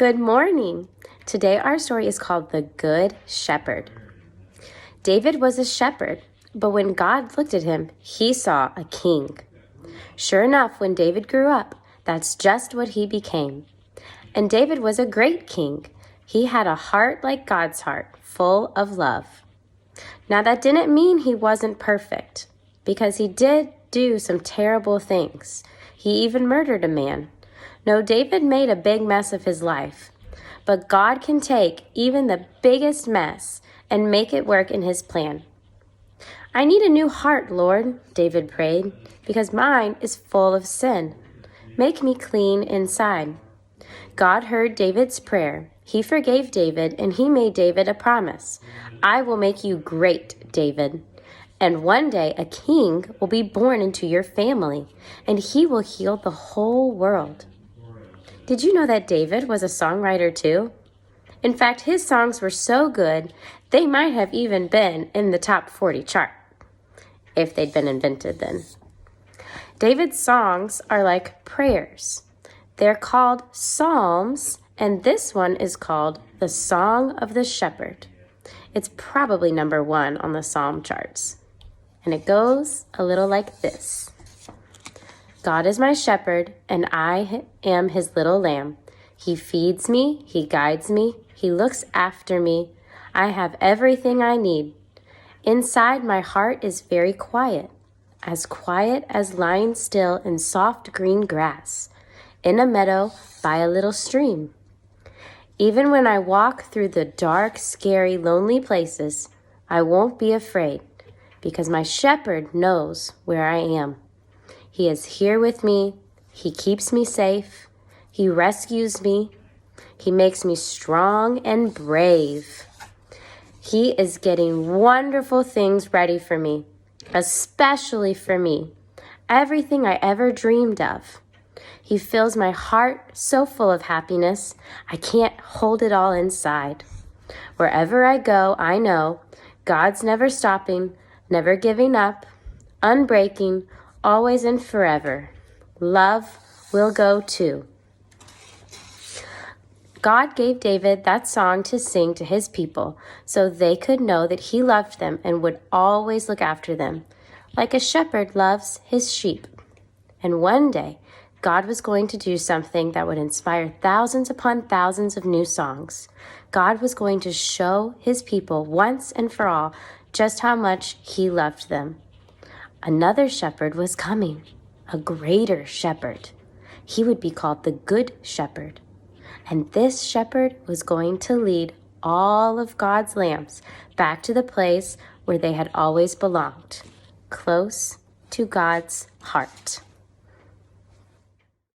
Good morning. Today our story is called The Good Shepherd. David was a shepherd, but when God looked at him, he saw a king. Sure enough, when David grew up, that's just what he became. And David was a great king. He had a heart like God's heart, full of love. Now that didn't mean he wasn't perfect, because he did do some terrible things. He even murdered a man. No, David made a big mess of his life, but God can take even the biggest mess and make it work in his plan. I need a new heart, Lord, David prayed, because mine is full of sin. Make me clean inside. God heard David's prayer. He forgave David, and he made David a promise. I will make you great, David. And one day a king will be born into your family, and he will heal the whole world. Did you know that David was a songwriter too? In fact, his songs were so good, they might have even been in the top 40 chart, if they'd been invented then. David's songs are like prayers. They're called psalms, and this one is called the Song of the Shepherd. It's probably number 1 on the psalm charts. And it goes a little like this. God is my shepherd, and I am his little lamb. He feeds me, he guides me, he looks after me. I have everything I need. Inside my heart is very quiet as lying still in soft green grass, in a meadow by a little stream. Even when I walk through the dark, scary, lonely places, I won't be afraid, because my shepherd knows where I am. He is here with me. He keeps me safe. He rescues me. He makes me strong and brave. He is getting wonderful things ready for me, especially for me. Everything I ever dreamed of. He fills my heart so full of happiness, I can't hold it all inside. Wherever I go, I know God's never stopping, never giving up, unbreaking, always and forever. Love will go too. God gave David that song to sing to his people so they could know that he loved them and would always look after them, like a shepherd loves his sheep. And one day, God was going to do something that would inspire thousands upon thousands of new songs. God was going to show his people once and for all just how much he loved them. Another shepherd was coming, a greater shepherd. He would be called the Good Shepherd. And this shepherd was going to lead all of God's lambs back to the place where they had always belonged, close to God's heart.